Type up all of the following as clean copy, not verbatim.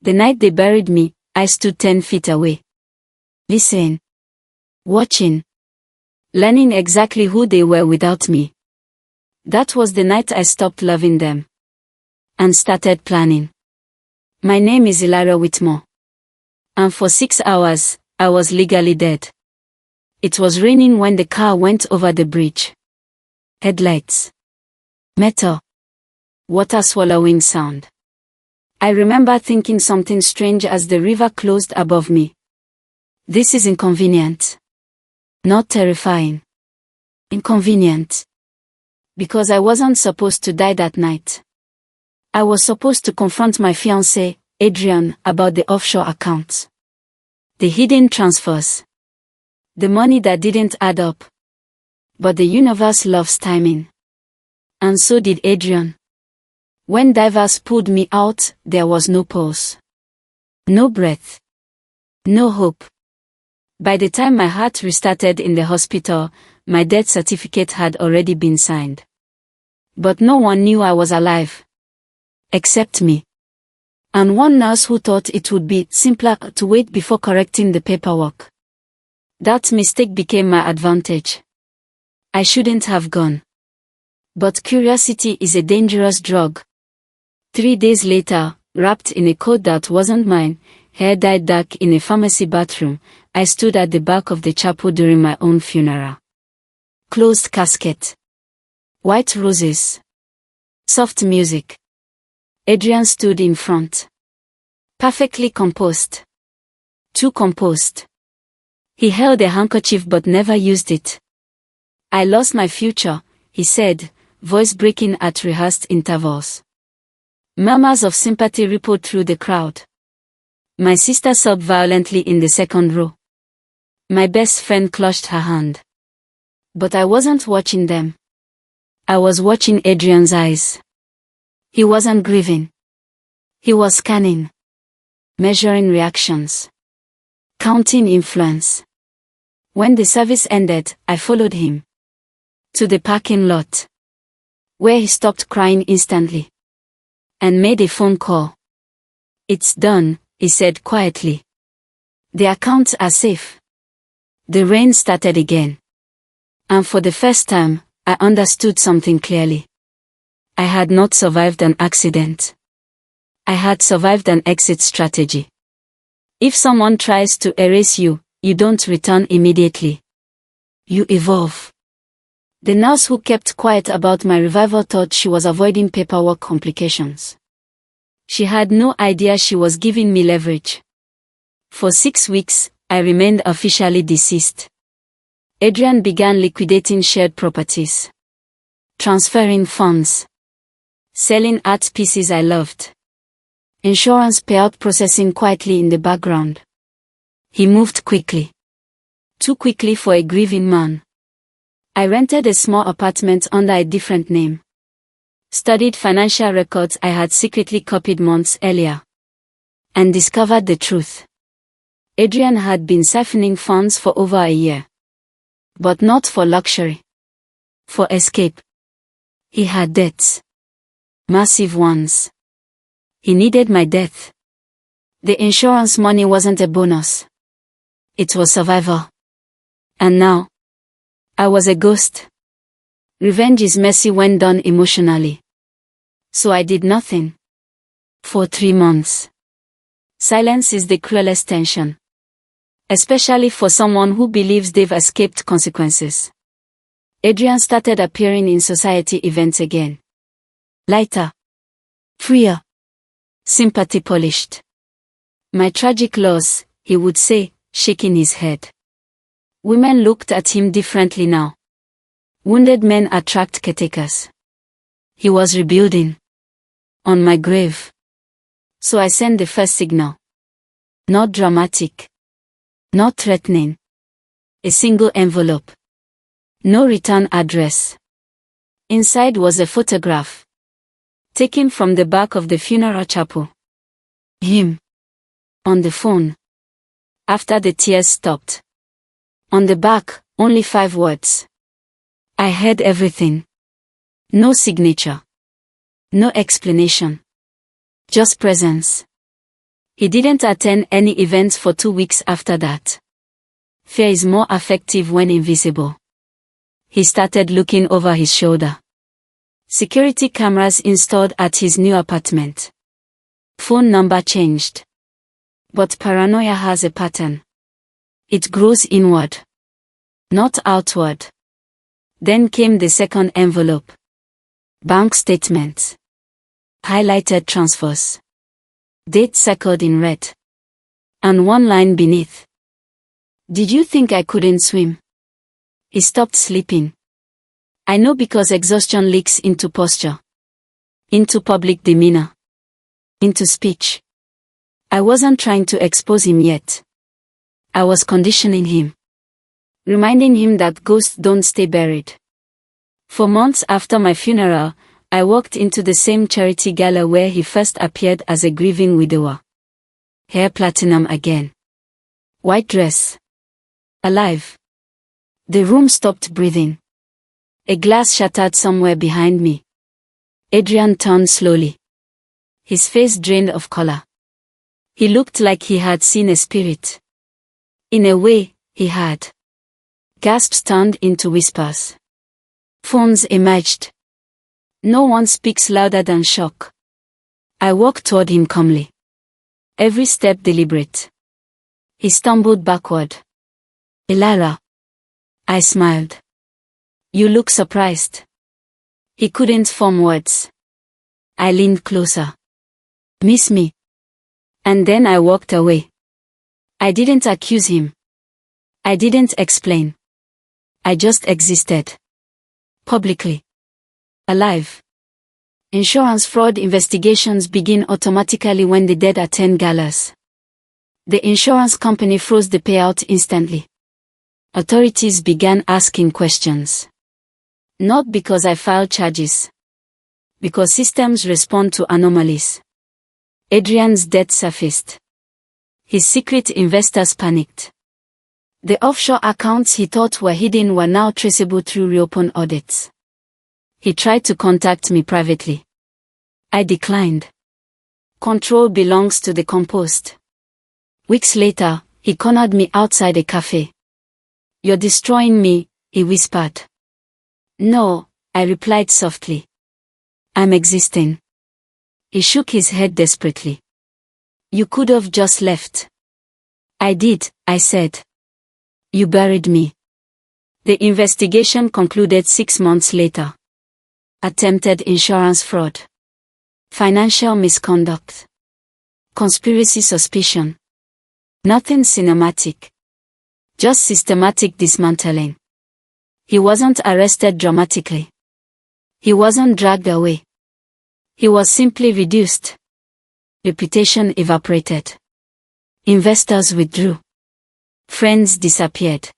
The night they buried me, I stood 10 feet away. Listening. Watching. Learning exactly who they were without me. That was the night I stopped loving them. And started planning. My name is Elara Whitmore. And for 6 hours, I was legally dead. It was raining when the car went over the bridge. Headlights. Metal. Water swallowing sound. I remember thinking something strange as the river closed above me. This is inconvenient. Not terrifying. Inconvenient. Because I wasn't supposed to die that night. I was supposed to confront my fiancé, Adrian, about the offshore accounts. The hidden transfers. The money that didn't add up. But the universe loves timing. And so did Adrian. When divers pulled me out, there was no pulse. No breath. No hope. By the time my heart restarted in the hospital, my death certificate had already been signed. But no one knew I was alive. Except me. And one nurse who thought it would be simpler to wait before correcting the paperwork. That mistake became my advantage. I shouldn't have gone. But curiosity is a dangerous drug. 3 days later, wrapped in a coat that wasn't mine, hair dyed dark in a pharmacy bathroom, I stood at the back of the chapel during my own funeral. Closed casket. White roses. Soft music. Adrian stood in front. Perfectly composed. Too composed. He held a handkerchief but never used it. I lost my future, he said, voice breaking at rehearsed intervals. Murmurs of sympathy rippled through the crowd. My sister sobbed violently in the second row. My best friend clutched her hand. But I wasn't watching them. I was watching Adrian's eyes. He wasn't grieving. He was scanning. Measuring reactions. Counting influence. When the service ended, I followed him. To the parking lot. Where he stopped crying instantly. And made a phone call. It's done, he said quietly. The accounts are safe. The rain started again. And for the first time, I understood something clearly. I had not survived an accident. I had survived an exit strategy. If someone tries to erase you, you don't return immediately. You evolve. The nurse who kept quiet about my revival thought she was avoiding paperwork complications. She had no idea she was giving me leverage. For 6 weeks, I remained officially deceased. Adrian began liquidating shared properties. Transferring funds. Selling art pieces I loved. Insurance payout processing quietly in the background. He moved quickly. Too quickly for a grieving man. I rented a small apartment under a different name. Studied financial records I had secretly copied months earlier. And discovered the truth. Adrian had been siphoning funds for over a year. But not for luxury. For escape. He had debts. Massive ones. He needed my death. The insurance money wasn't a bonus. It was survival. And now, I was a ghost. Revenge is messy when done emotionally. So I did nothing. For 3 months. Silence is the cruelest tension. Especially for someone who believes they've escaped consequences. Adrian started appearing in society events again. Lighter. Freer. Sympathy polished. My tragic loss, he would say, shaking his head. Women looked at him differently now. Wounded men attract caretakers. He was rebuilding. On my grave. So I sent the first signal. Not dramatic. Not threatening. A single envelope. No return address. Inside was a photograph. Taken from the back of the funeral chapel. Him. On the phone. After the tears stopped. On the back, only 5 words. I heard everything. No signature. No explanation. Just presence. He didn't attend any events for 2 weeks after that. Fear is more effective when invisible. He started looking over his shoulder. Security cameras installed at his new apartment. Phone number changed. But paranoia has a pattern. It grows inward, not outward. Then came the second envelope. Bank statements. Highlighted transfers. Date circled in red. And one line beneath. Did you think I couldn't swim? He stopped sleeping. I know, because exhaustion leaks into posture. Into public demeanor. Into speech. I wasn't trying to expose him yet. I was conditioning him. Reminding him that ghosts don't stay buried. For months after my funeral, I walked into the same charity gala where he first appeared as a grieving widower. Hair platinum again. White dress. Alive. The room stopped breathing. A glass shattered somewhere behind me. Adrian turned slowly. His face drained of color. He looked like he had seen a spirit. In a way, he had. Gasps turned into whispers. Phones emerged. No one speaks louder than shock. I walked toward him calmly. Every step deliberate. He stumbled backward. Elara. I smiled. You look surprised. He couldn't form words. I leaned closer. Miss me. And then I walked away. I didn't accuse him. I didn't explain. I just existed. Publicly. Alive. Insurance fraud investigations begin automatically when the dead attend galas. The insurance company froze the payout instantly. Authorities began asking questions. Not because I filed charges. Because systems respond to anomalies. Adrian's death surfaced. His secret investors panicked. The offshore accounts he thought were hidden were now traceable through reopened audits. He tried to contact me privately. I declined. Control belongs to the compost. Weeks later, he cornered me outside a cafe. You're destroying me, he whispered. No, I replied softly. I'm existing. He shook his head desperately. You could have just left. I did, I said. You buried me. The investigation concluded 6 months later. Attempted insurance fraud. Financial misconduct. Conspiracy suspicion. Nothing cinematic. Just systematic dismantling. He wasn't arrested dramatically. He wasn't dragged away. He was simply reduced. Reputation evaporated. Investors withdrew. Friends disappeared.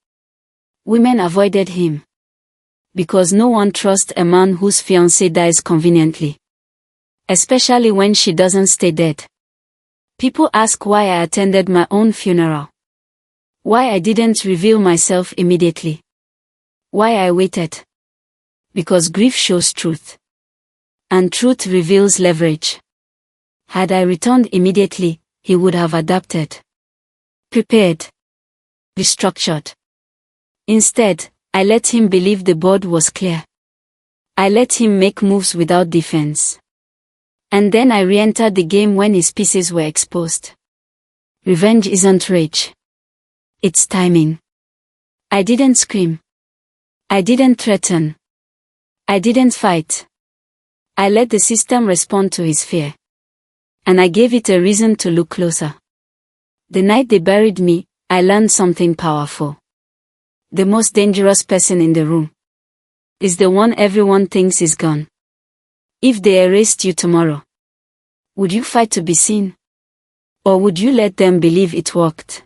Women avoided him. Because no one trusts a man whose fiancé dies conveniently. Especially when she doesn't stay dead. People ask why I attended my own funeral. Why I didn't reveal myself immediately. Why I waited. Because grief shows truth. And truth reveals leverage. Had I returned immediately, he would have adapted. Prepared. Restructured. Instead, I let him believe the board was clear. I let him make moves without defense. And then I re-entered the game when his pieces were exposed. Revenge isn't rage. It's timing. I didn't scream. I didn't threaten. I didn't fight. I let the system respond to his fear. And I gave it a reason to look closer. The night they buried me, I learned something powerful. The most dangerous person in the room is the one everyone thinks is gone. If they erased you tomorrow, would you fight to be seen? Or would you let them believe it worked?